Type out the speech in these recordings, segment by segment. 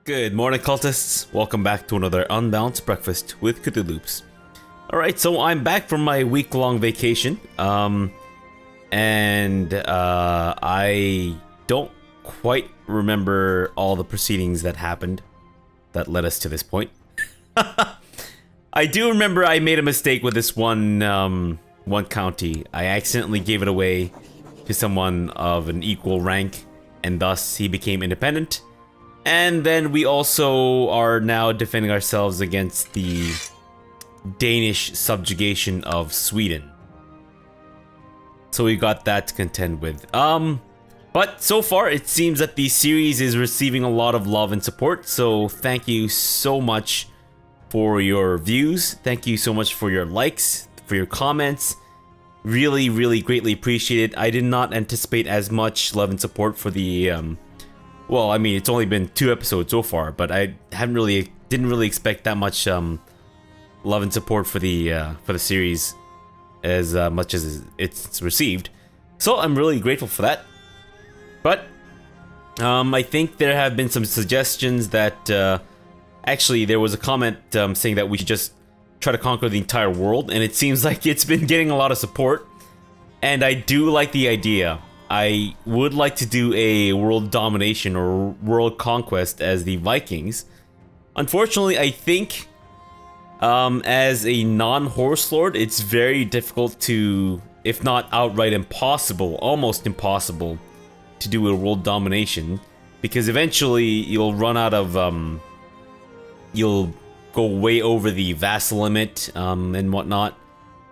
Good morning, cultists. Welcome back to another Unbalanced Breakfast with Cthulhu's. Alright, so I'm back from my week-long vacation. I don't quite remember all the proceedings that happened that led us to this point. I do remember I made a mistake with this one county. I accidentally gave it away to someone of an equal rank, and thus he became independent. And then we also are now defending ourselves against the Danish subjugation of Sweden. So we got that to contend with. But so far it seems that the series is receiving a lot of love and support. So thank you so much for your views. Thank you so much for your likes, for your comments. Really, really greatly appreciate it. I did not anticipate as much love and support for the well, I mean, it's only been 2 episodes so far, but I didn't really expect that much love and support for the series as much as it's received. So I'm really grateful for that. But I think there have been some suggestions that actually there was a comment saying that we should just try to conquer the entire world, and it seems like it's been getting a lot of support. And I do like the idea. I would like to do a world domination or world conquest as the Vikings. Unfortunately, I think as a non-horse lord, it's very difficult to, if not outright impossible, almost impossible to do a world domination, because eventually you'll run out of, you'll go way over the vassal limit and whatnot.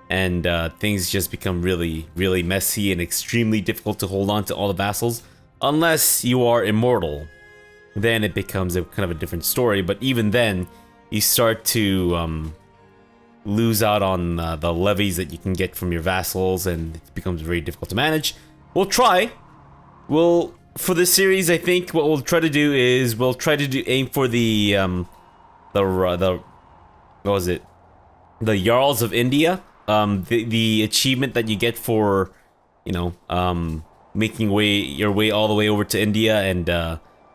And things just become really, really messy and extremely difficult to hold on to all the vassals. Unless you are immortal, then it becomes a kind of a different story. But even then, you start to lose out on the levies that you can get from your vassals, and it becomes very difficult to manage. We'll try. For this series, I think what we'll try to do is we'll try to aim for the what was it? The Jarls of India. The achievement that you get for, you know, making your way all the way over to India and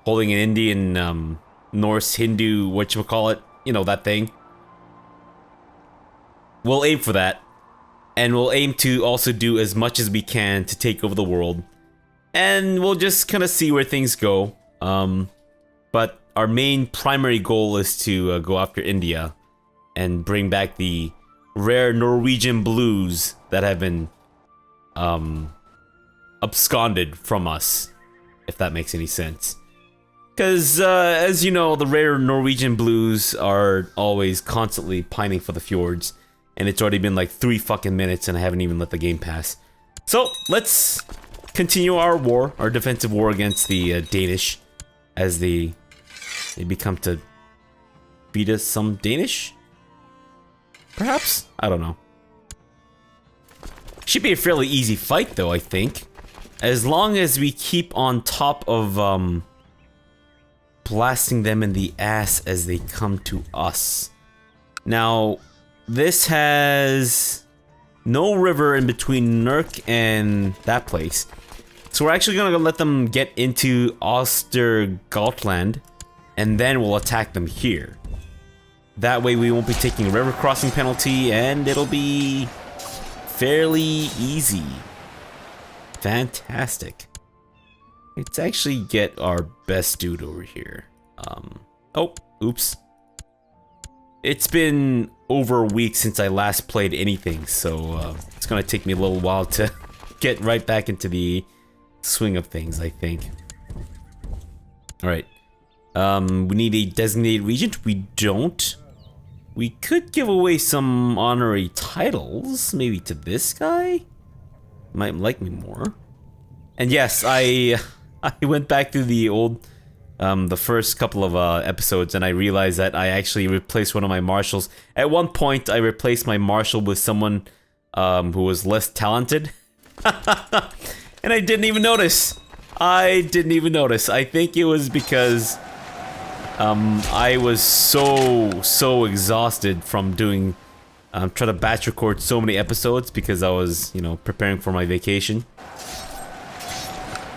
holding an Indian Norse Hindu whatchamacallit, you know, that thing. We'll aim for that, and we'll aim to also do as much as we can to take over the world, and we'll just kind of see where things go. But our main primary goal is to go after India and bring back the rare Norwegian blues that have been absconded from us, if that makes any sense. Because, as you know, the rare Norwegian blues are always constantly pining for the fjords, and it's already been like 3 fucking minutes and I haven't even let the game pass. So, let's continue our war, our defensive war against the Danish, as they become to beat us some Danish? Perhaps? I don't know. Should be a fairly easy fight though, I think. As long as we keep on top of blasting them in the ass as they come to us. Now, this has no river in between Nurk and that place. So we're actually gonna let them get into Gotland, and then we'll attack them here. That way we won't be taking a river crossing penalty, and it'll be fairly easy. Fantastic. Let's actually get our best dude over here. Oh, oops. It's been over a week since I last played anything, so it's gonna take me a little while to get right back into the swing of things, I think. Alright. We need a designated regent. We don't. We could give away some honorary titles, maybe to this guy? Might like me more. And yes, I went back through the old, the first couple of episodes, and I realized that I actually replaced one of my marshals. At one point, I replaced my marshal with someone who was less talented. And I didn't even notice. I think it was because I was so exhausted from trying to batch record so many episodes because I was, you know, preparing for my vacation.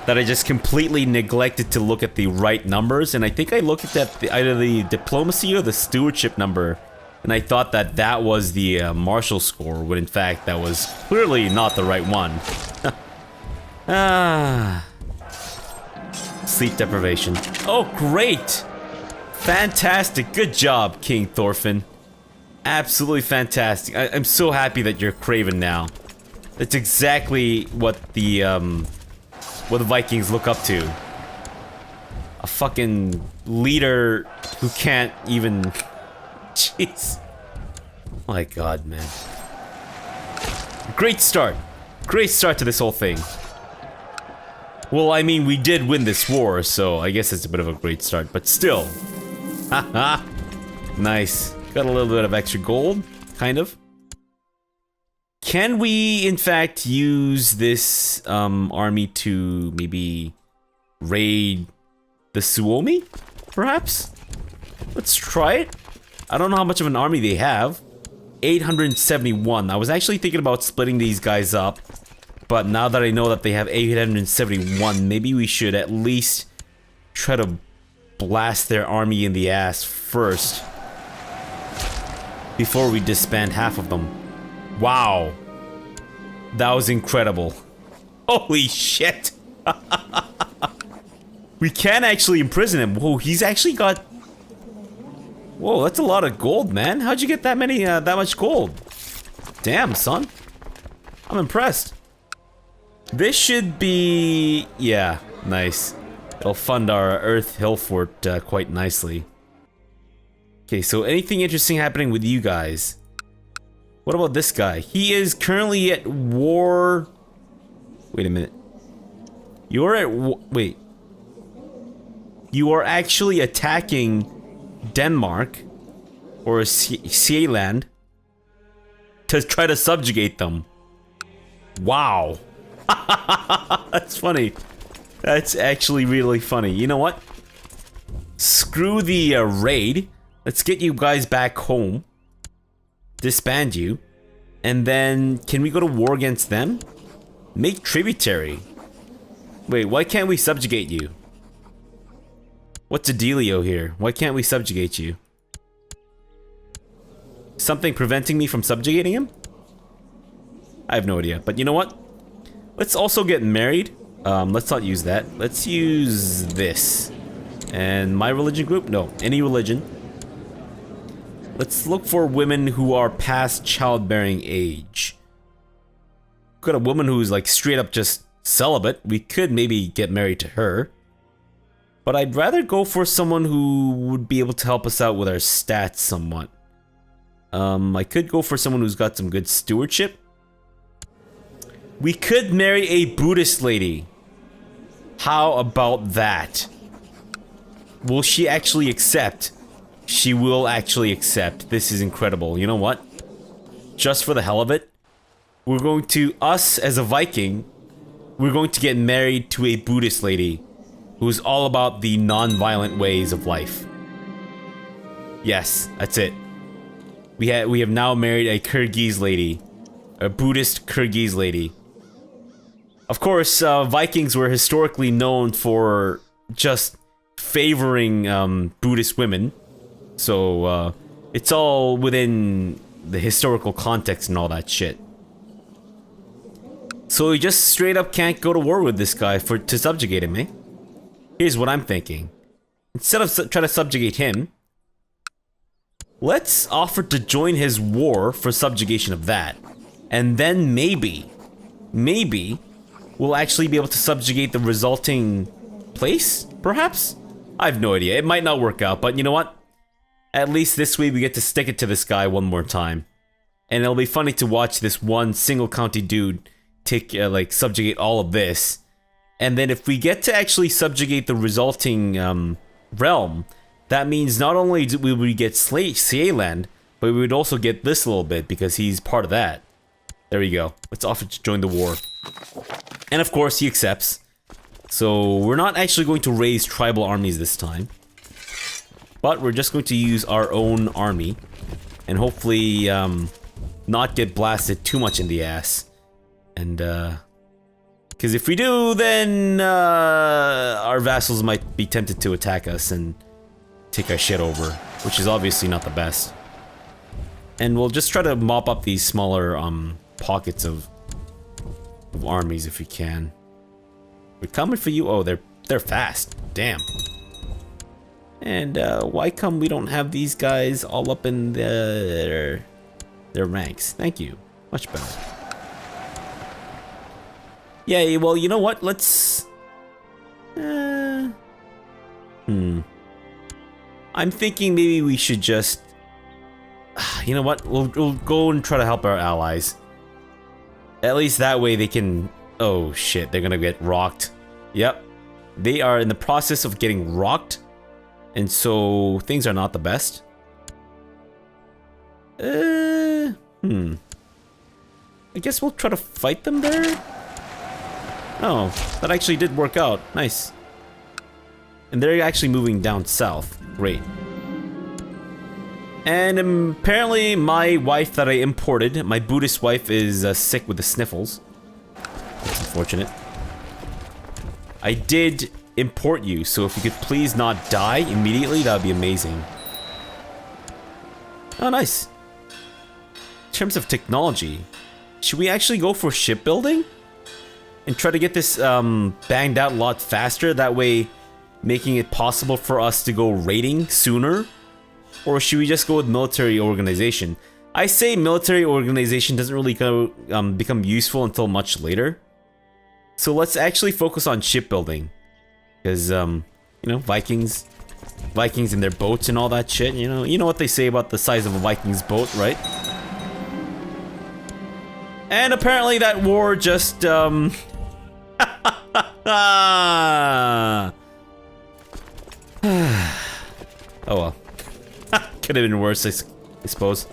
that I just completely neglected to look at the right numbers, and I think I looked at either the diplomacy or the stewardship number, and I thought that that was the martial score, when in fact that was clearly not the right one. Sleep deprivation. Oh, great! Fantastic. Good job, King Thorfinn. Absolutely fantastic. I'm so happy that you're craven now. That's exactly what the Vikings look up to. A fucking leader who can't even... Jeez. My god, man. Great start. Great start to this whole thing. Well, I mean, we did win this war, so I guess it's a bit of a great start, but still. Haha. Nice. Got a little bit of extra gold, kind of. Can we, in fact, use this army to maybe raid the Suomi, perhaps? Let's try it. I don't know how much of an army they have. 871. I was actually thinking about splitting these guys up, but now that I know that they have 871, maybe we should at least try to blast their army in the ass first before we disband half of them. Wow. That was incredible. Holy shit. We can actually imprison him. Whoa, he's actually got... Whoa, that's a lot of gold, man. How'd you get that many, that much gold? Damn, son. I'm impressed. This should be... Yeah, nice. It'll fund our Earth Hill Fort quite nicely. Okay, so anything interesting happening with you guys? What about this guy? He is currently at war... Wait a minute. You're at wait. You are actually attacking Denmark or Sealand to try to subjugate them. Wow. That's funny. That's actually really funny. You know what? Screw the raid. Let's get you guys back home. Disband you. And then, can we go to war against them? Make tributary. Wait, why can't we subjugate you? What's the dealio here? Why can't we subjugate you? Something preventing me from subjugating him? I have no idea, but you know what? Let's also get married. Let's not use that. Let's use this. And my religion group? No, any religion. Let's look for women who are past childbearing age. Got a woman who's like straight up just celibate. We could maybe get married to her. But I'd rather go for someone who would be able to help us out with our stats somewhat. I could go for someone who's got some good stewardship. We could marry a Buddhist lady. How about that? Will she actually accept? She will actually accept. This is incredible. You know what? Just for the hell of it, we're going to, us as a Viking, we're going to get married to a Buddhist lady who's all about the non-violent ways of life. Yes, that's it. We have now married a Kyrgyz lady. A Buddhist Kyrgyz lady. Of course, Vikings were historically known for just favoring Buddhist women. So, it's all within the historical context and all that shit. So we just straight up can't go to war with this guy to subjugate him, eh? Here's what I'm thinking. Instead of trying to subjugate him, let's offer to join his war for subjugation of that. And then maybe, we'll actually be able to subjugate the resulting place, perhaps? I have no idea. It might not work out, but you know what? At least this way we get to stick it to this guy one more time. And it'll be funny to watch this one single county dude take, like, subjugate all of this. And then if we get to actually subjugate the resulting realm, that means not only will we get Sealand, but we would also get this little bit because he's part of that. There we go. Let's offer to join the war. And of course he accepts. So we're not actually going to raise tribal armies this time. But we're just going to use our own army. And hopefully not get blasted too much in the ass. And Because if we do, then our vassals might be tempted to attack us and take our shit over, which is obviously not the best. And we'll just try to mop up these smaller pockets of armies if we can. We're coming for you. Oh, they're fast. Damn. And why come we don't have these guys all up in their ranks? Thank you. Much better. Yeah, well, you know what? Let's... I'm thinking maybe we should just... You know what? We'll go and try to help our allies. At least that way they can... Oh, shit. They're gonna get rocked. Yep. They are in the process of getting rocked. And so, things are not the best. I guess we'll try to fight them there? Oh, that actually did work out. Nice. And they're actually moving down south. Great. And apparently my wife that I imported, my Buddhist wife, is sick with the sniffles. That's unfortunate. I did import you, so if you could please not die immediately, that would be amazing. Oh, nice. In terms of technology, should we actually go for shipbuilding? And try to get this banged out a lot faster, that way making it possible for us to go raiding sooner? Or should we just go with military organization? I say military organization doesn't really go, become useful until much later. So let's actually focus on shipbuilding. Because, you know, Vikings and their boats and all that shit, you know what they say about the size of a Viking's boat, right? And apparently that war just, oh well. Could have been worse, I suppose.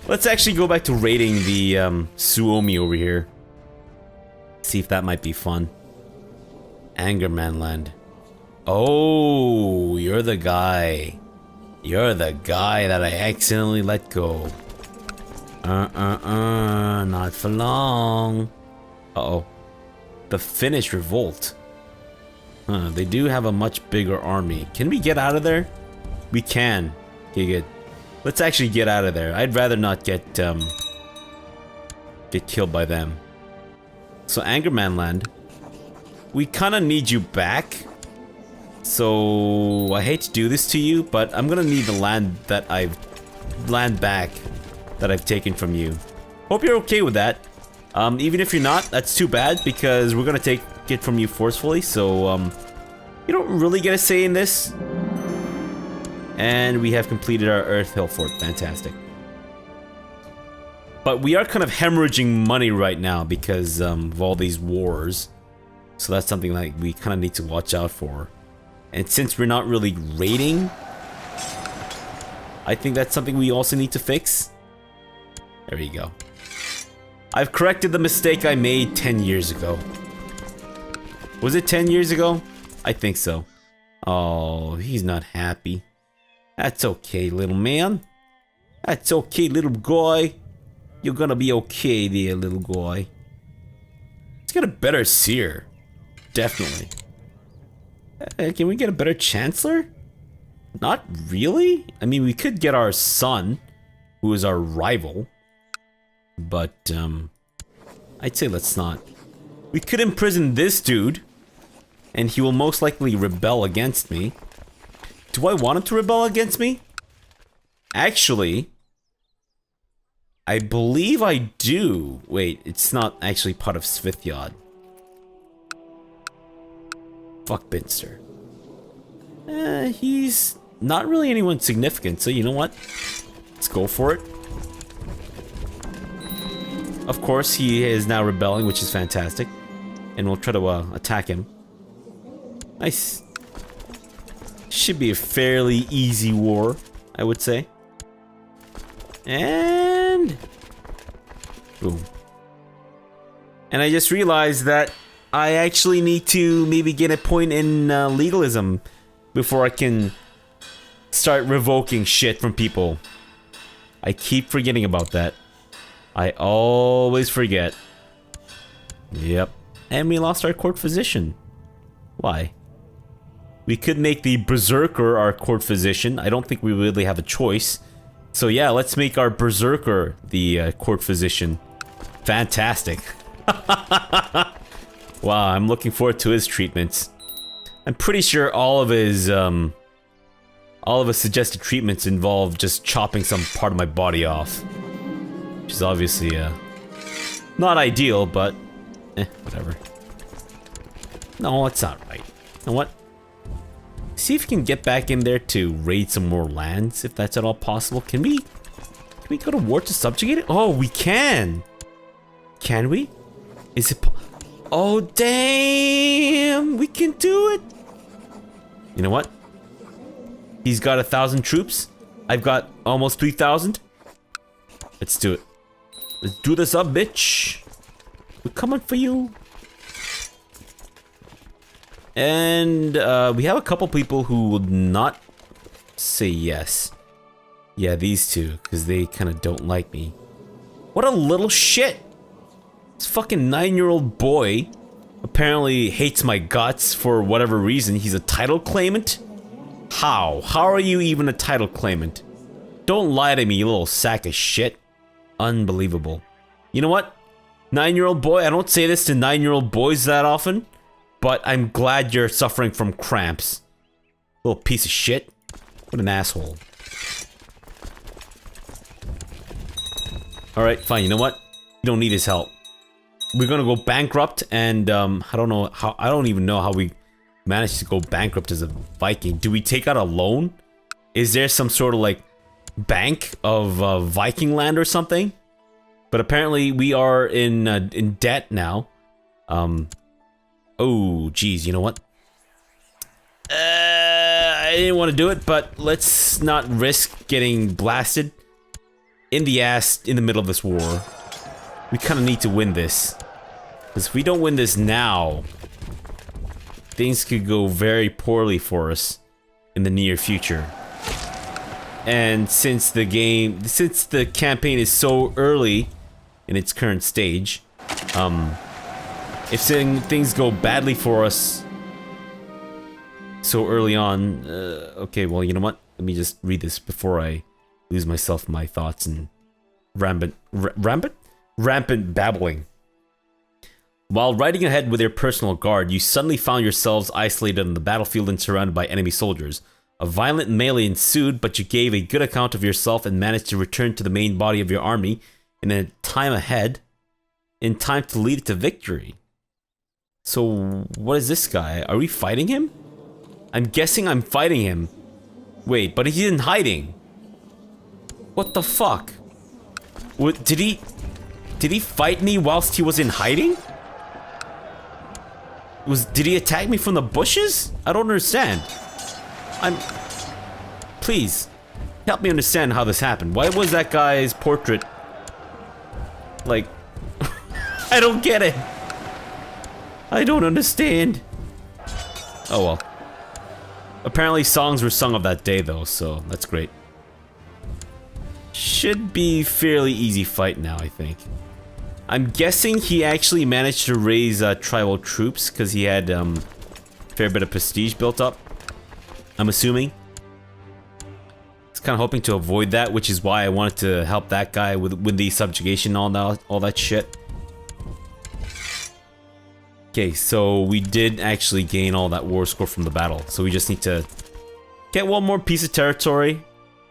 Let's actually go back to raiding the Suomi over here. See if that might be fun. Angerman land. Oh, you're the guy. You're the guy that I accidentally let go. Not for long. Uh-oh. The Finnish revolt. They do have a much bigger army. Can we get out of there? We can. Okay, good. Let's actually get out of there. I'd rather not get killed by them. So, Angerman land. We kind of need you back. So, I hate to do this to you, but I'm gonna need the land back that I've taken from you. Hope you're okay with that. Even if you're not, that's too bad, because we're gonna take it from you forcefully, so, you don't really get a say in this. And we have completed our Earth Hill Fort. Fantastic. But we are kind of hemorrhaging money right now because of all these wars. So that's something like we kind of need to watch out for. And since we're not really raiding, I think that's something we also need to fix. There you go. I've corrected the mistake I made 10 years ago. Was it 10 years ago? I think so. Oh, he's not happy. That's okay, little man. That's okay, little guy. You're gonna be okay there, little guy. Let's get a better seer. Definitely. Can we get a better chancellor? Not really. I mean, we could get our son, who is our rival. But, I'd say let's not. We could imprison this dude, and he will most likely rebel against me. Do I want him to rebel against me? Actually, I believe I do. Wait, it's not actually part of Svithjod. Fuck Binster. He's not really anyone significant, so you know what? Let's go for it. Of course, he is now rebelling, which is fantastic. And we'll try to attack him. Nice. Should be a fairly easy war, I would say. And... boom. And I just realized that I actually need to maybe get a point in legalism before I can start revoking shit from people. I keep forgetting about that. I always forget. Yep. And we lost our court physician. Why? We could make the Berserker our court physician. I don't think we really have a choice. So yeah, let's make our Berserker the court physician. Fantastic. Wow, I'm looking forward to his treatments. I'm pretty sure all of his suggested treatments involve just chopping some part of my body off. Which is obviously, not ideal, but, whatever. No, it's not right. You know what? See if we can get back in there to raid some more lands, if that's at all possible. Can we go to war to subjugate it? Oh, we can! Can we? Is it oh, damn! We can do it! You know what? He's got 1,000 troops. I've got almost 3,000. Let's do it. Let's do this up, bitch. We're coming for you. And we have a couple people who would not say yes. Yeah, these two, because they kind of don't like me. What a little shit! This fucking 9-year-old boy apparently hates my guts for whatever reason. He's a title claimant? How? How are you even a title claimant? Don't lie to me, you little sack of shit. Unbelievable. You know what? 9-year-old boy, I don't say this to 9-year-old boys that often, but I'm glad you're suffering from cramps. Little piece of shit. What an asshole. Alright, fine, you know what? You don't need his help. We're gonna go bankrupt, and I don't even know how we managed to go bankrupt as a Viking. Do we take out a loan? Is there some sort of like bank of Viking land or something? But apparently we are in debt now. Oh geez, you know what? I didn't want to do it, but let's not risk getting blasted in the ass in the middle of this war. We kind of need to win this. Because if we don't win this now, things could go very poorly for us in the near future. And since the campaign is so early in its current stage, if things go badly for us so early on, okay, well, you know what? Let me just read this before I lose myself in my thoughts and rampant babbling. While riding ahead with your personal guard, you suddenly found yourselves isolated on the battlefield and surrounded by enemy soldiers. A violent melee ensued, but you gave a good account of yourself and managed to return to the main body of your army in time to lead it to victory. So, what is this guy? Are we fighting him? I'm guessing I'm fighting him. Wait, but he's in hiding. What the fuck? What, did he fight me whilst he was in hiding? Did he attack me from the bushes? I don't understand. Please, help me understand how this happened. Why was that guy's portrait like... I don't get it. I don't understand. Oh well. Apparently songs were sung of that day though, so that's great. Should be fairly easy fight now, I think. I'm guessing he actually managed to raise tribal troops because he had a fair bit of prestige built up. I'm assuming. I was kind of hoping to avoid that, which is why I wanted to help that guy with the subjugation and all that shit. Okay, so we did actually gain all that war score from the battle, so we just need to get one more piece of territory,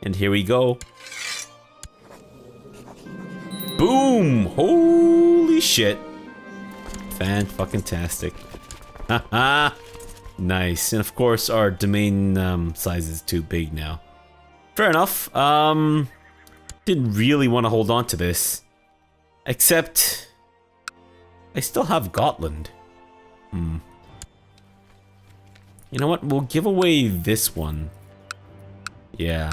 and here we go. Boom! Holy shit. Fan-fucking-tastic. Haha! Nice. And of course, our domain size is too big now. Fair enough. Didn't really want to hold on to this. Except... I still have Gotland. You know what? We'll give away this one. Yeah.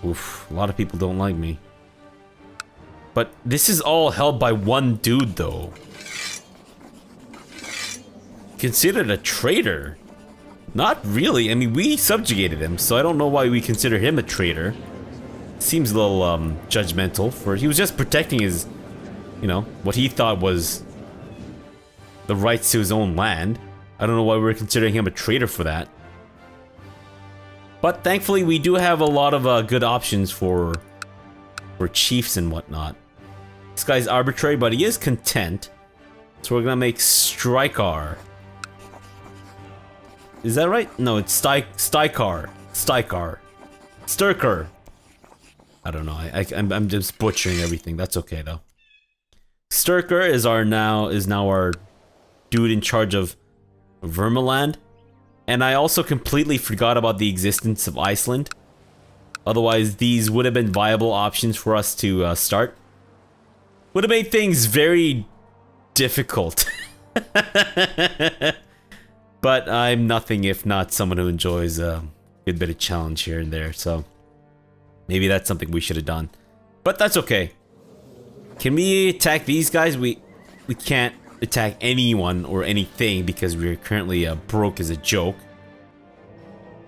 Oof. A lot of people don't like me. But this is all held by one dude, though. Considered a traitor? Not really. I mean, we subjugated him, so I don't know why we consider him a traitor. Seems a little, judgmental. He was just protecting his, you know, what he thought was the rights to his own land. I don't know why we're considering him a traitor for that. But thankfully, we do have a lot of good options for chiefs and whatnot. This guy's arbitrary, but he is content. So we're gonna make Strykar. Is that right? No, it's Stykar. Sturker. I don't know. I'm just butchering everything. That's okay though. Sturker is now our dude in charge of Vermeland. And I also completely forgot about the existence of Iceland. Otherwise, these would have been viable options for us to start. Would have made things very difficult. But I'm nothing if not someone who enjoys a good bit of challenge here and there, so maybe that's something we should have done. But that's okay. Can we attack these guys? We can't attack anyone or anything because we're currently broke as a joke.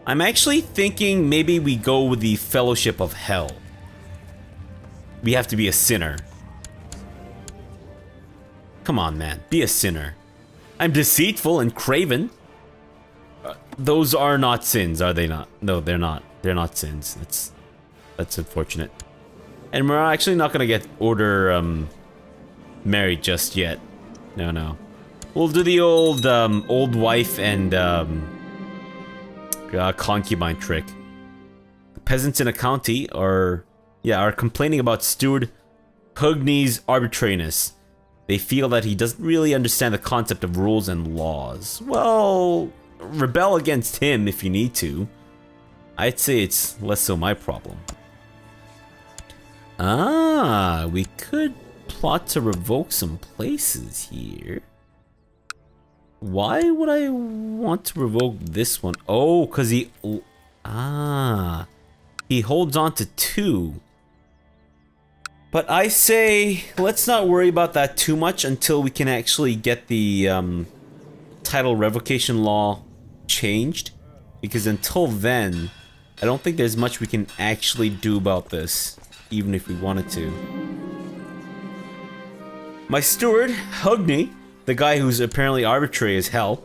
I'm actually thinking maybe we go with the Fellowship of Hell. We have to be a sinner. Come on, man. Be a sinner. I'm deceitful and craven. Those are not sins, are they not? No, they're not. They're not sins. That's unfortunate. And we're actually not gonna get order married just yet. No. We'll do the old wife and concubine trick. The peasants in a county are complaining about Steward Hugni's arbitrariness. They feel that he doesn't really understand the concept of rules and laws. Well, rebel against him if you need to. I'd say it's less so my problem. Ah, we could plot to revoke some places here. Why would I want to revoke this one? Oh, because he holds on to 2. But I say, let's not worry about that too much until we can actually get the title revocation law changed. Because until then, I don't think there's much we can actually do about this, even if we wanted to. My steward, Hugni, the guy who's apparently arbitrary as hell,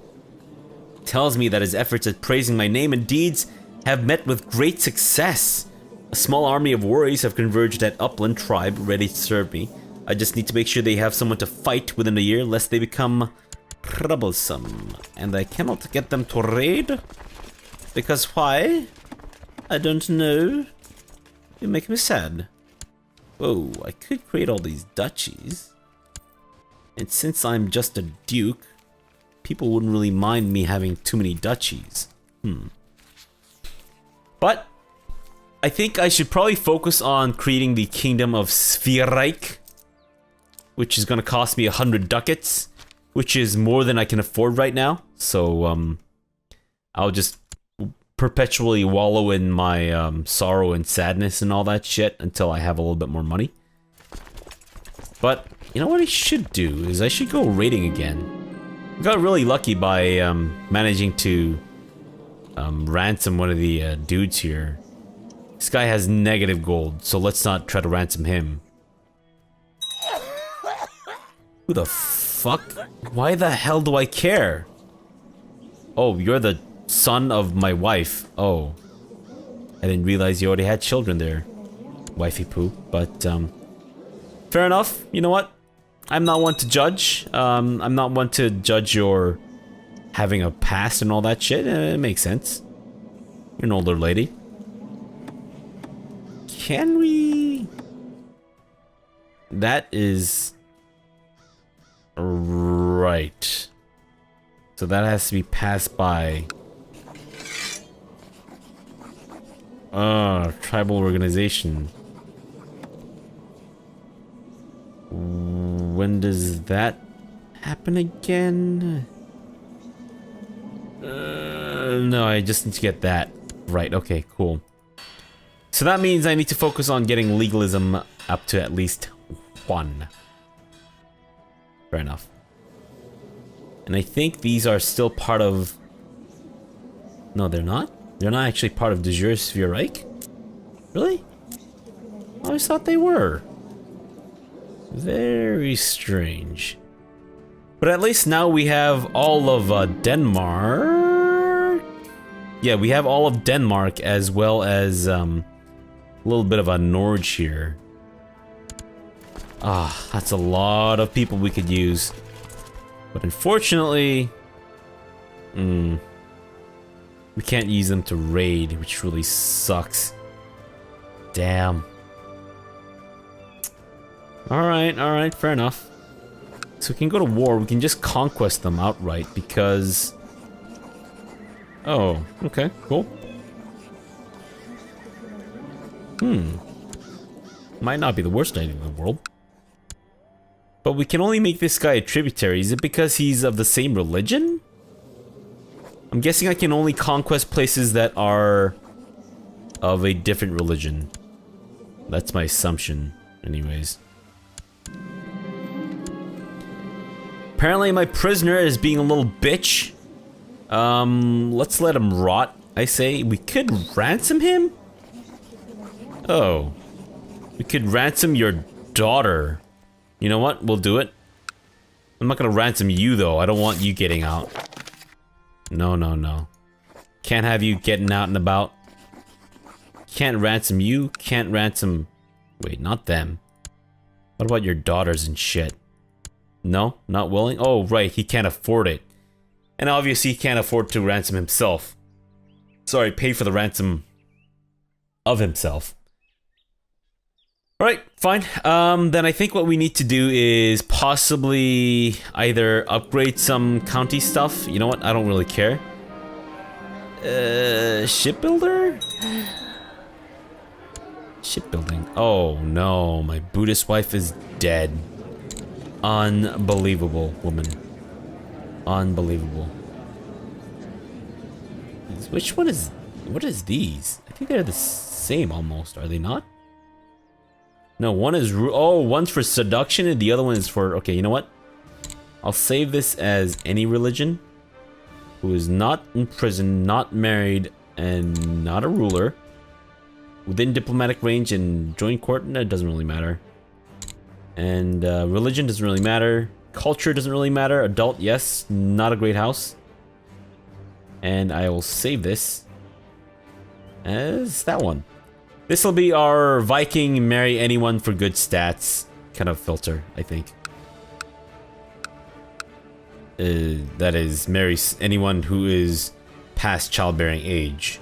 tells me that his efforts at praising my name and deeds have met with great success. A small army of warriors have converged at Upland tribe ready to serve me. I just need to make sure they have someone to fight within a year lest they become troublesome. And I cannot get them to raid? Because why? I don't know. You make me sad. Whoa, I could create all these duchies. And since I'm just a duke, people wouldn't really mind me having too many duchies. But I think I should probably focus on creating the Kingdom of Sverreik, which is going to cost me 100 ducats, which is more than I can afford right now. So I'll just perpetually wallow in my sorrow and sadness and all that shit until I have a little bit more money. But you know what I should do is I should go raiding again. I got really lucky by managing to ransom one of the dudes here. This guy has negative gold, so let's not try to ransom him. Who the fuck? Why the hell do I care? Oh, you're the son of my wife. Oh. I didn't realize you already had children there. Wifey poo. But, fair enough. You know what? I'm not one to judge. I'm not one to judge your having a past and all that shit. It makes sense. You're an older lady. Can we... That is... Right. So that has to be passed by... tribal organization. When does that happen again? No, I just need to get that right. Okay, cool. So that means I need to focus on getting legalism up to at least 1. Fair enough. And I think these are still part of... No, they're not? They're not actually part of De jure Sverreik? Really? I always thought they were. Very strange. But at least now we have all of Denmark. Yeah, we have all of Denmark as well as a little bit of a Norge here. Ah, that's a lot of people we could use. But unfortunately, we can't use them to raid, which really sucks. Damn. Alright, fair enough. So we can go to war, we can just conquest them outright because... Oh, okay, cool. Might not be the worst idea in the world. But we can only make this guy a tributary. Is it because he's of the same religion? I'm guessing I can only conquest places that are of a different religion. That's my assumption, anyways. Apparently my prisoner is being a little bitch. Let's let him rot, I say. We could ransom him? Oh. We could ransom your daughter. You know what? We'll do it. I'm not gonna ransom you, though. I don't want you getting out. No. Can't have you getting out and about. Can't ransom you. Can't ransom... Wait, not them. What about your daughters and shit? No? Not willing? Oh, right. He can't afford it. And obviously he can't afford to ransom himself. Sorry, pay for the ransom of himself. Alright, fine. Then I think what we need to do is possibly either upgrade some county stuff. You know what? I don't really care. Shipbuilder? Shipbuilding. Oh no, my Buddhist wife is dead. Unbelievable, woman. Unbelievable. Which one is... What is these? I think they're the same almost, are they not? No, one is... Oh, one's for seduction and the other one is for... Okay, you know what? I'll save this as any religion. Who is not in prison, not married, and not a ruler. Within diplomatic range and joint court, it doesn't really matter. And religion doesn't really matter. Culture doesn't really matter. Adult, yes. Not a great house. And I will save this as that one. This will be our Viking marry anyone for good stats kind of filter, I think. That is, marry anyone who is past childbearing age.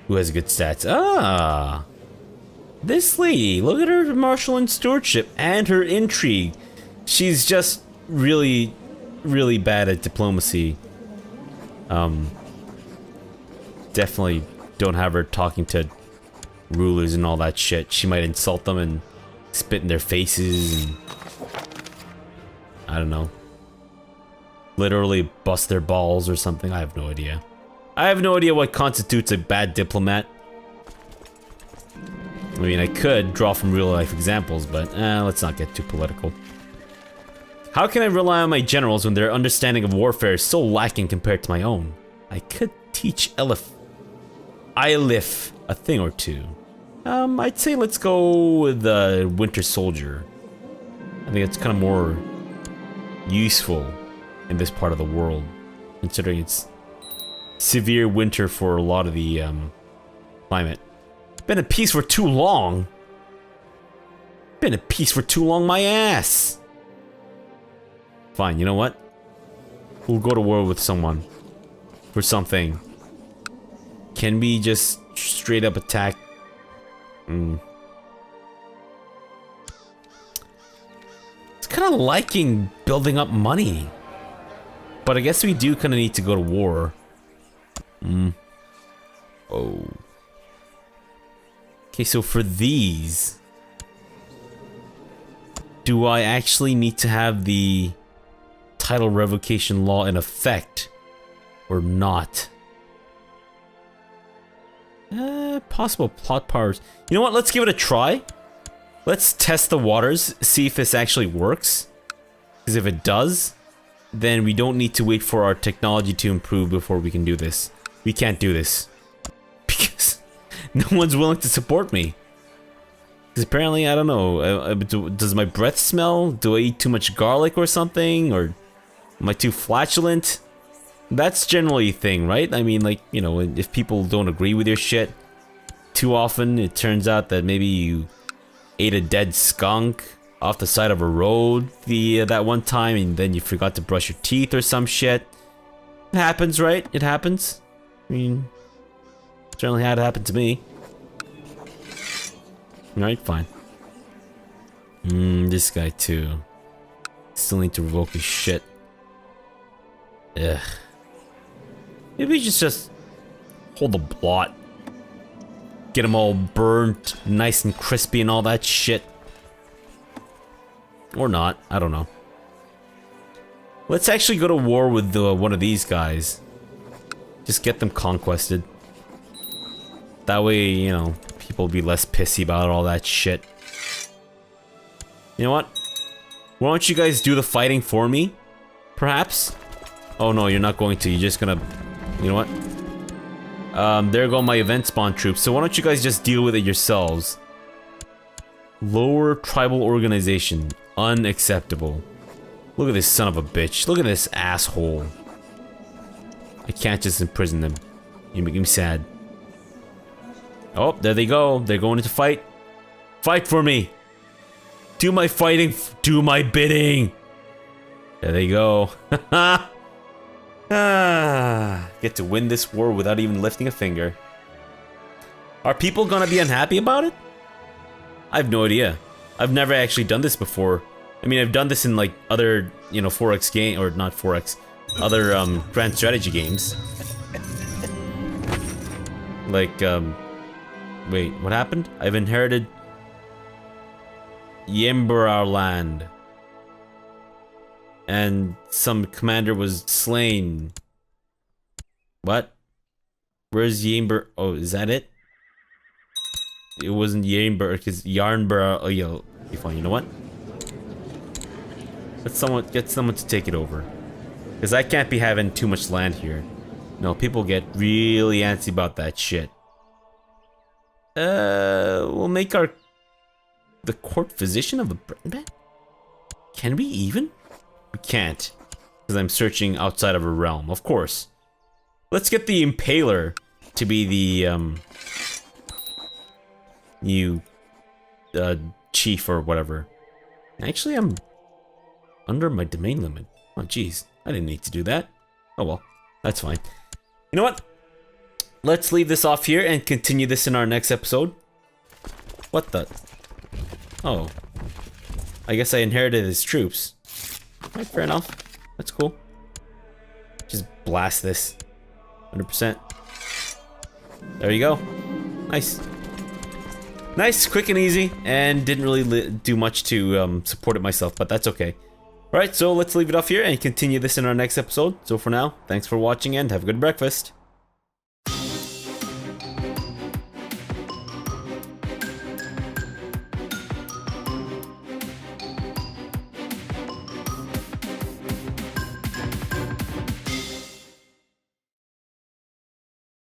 Who has good stats. Ah! This lady, look at her martial and stewardship and her intrigue. She's just really, really bad at diplomacy. Definitely don't have her talking to rulers and all that shit. She might insult them and spit in their faces and... I don't know. Literally bust their balls or something. I have no idea. I have no idea what constitutes a bad diplomat. I mean, I could draw from real life examples, but let's not get too political. How can I rely on my generals when their understanding of warfare is so lacking compared to my own? I could teach Eilif a thing or two. I'd say let's go with the Winter Soldier. I think it's kind of more useful in this part of the world, considering it's severe winter for a lot of the climate. Been at peace for too long. Been at peace for too long, my ass. Fine, you know what? We'll go to war with someone. For something. Can we just straight up attack? It's kind of liking building up money. But I guess we do kind of need to go to war. Oh. Okay, so for these... Do I actually need to have the title revocation law in effect? Or not? Possible plot powers. You know what? Let's give it a try. Let's test the waters, see if this actually works. Because if it does, then we don't need to wait for our technology to improve before we can do this. We can't do this. Because no one's willing to support me. Because apparently, I don't know, does my breath smell? Do I eat too much garlic or something? Or am I too flatulent? That's generally a thing, right? I mean, like, you know, if people don't agree with your shit too often, it turns out that maybe you ate a dead skunk off the side of a road that one time, and then you forgot to brush your teeth or some shit. It happens, right? It happens. I mean, certainly had it happen to me. Alright, fine. This guy too. Still need to revoke his shit. Ugh. Maybe we just hold the blot. Get them all burnt, nice and crispy and all that shit. Or not, I don't know. Let's actually go to war with one of these guys. Just get them conquested. That way, you know, people will be less pissy about all that shit. You know what? Why don't you guys do the fighting for me? Perhaps? Oh no, you're not going to. You're just gonna... You know what? There go my event spawn troops. So why don't you guys just deal with it yourselves? Lower tribal organization. Unacceptable. Look at this son of a bitch. Look at this asshole. I can't just imprison them. You make me sad. Oh, there they go. They're going to fight. Fight for me. Do my fighting. Do my bidding. There they go. Get to win this war without even lifting a finger. Are people gonna be unhappy about it? I have no idea. I've never actually done this before. I mean, I've done this in like other, you know, 4X game, or not 4X, other grand strategy games. Like, wait, what happened? I've inherited Yemburar land. And some commander was slain. What? Where's Yemburar? Oh, is that it? It wasn't Yemburar, because Yarnburar. Oh, yeah, be fine. You know what? Get someone to take it over. Because I can't be having too much land here. No, people get really antsy about that shit. We'll make the court physician of the Breton. Can we even? We can't. Because I'm searching outside of a realm, of course. Let's get the Impaler to be the, new, chief or whatever. Actually, I'm under my domain limit. Oh, jeez. I didn't need to do that. Oh, well. That's fine. You know what? Let's leave this off here and continue this in our next episode. What the? Oh. I guess I inherited his troops. Alright, fair enough. That's cool. Just blast this. 100%. There you go. Nice. Nice, quick and easy, and didn't really do much to support it myself, but that's okay. Alright, so let's leave it off here and continue this in our next episode. So for now, thanks for watching and have a good breakfast.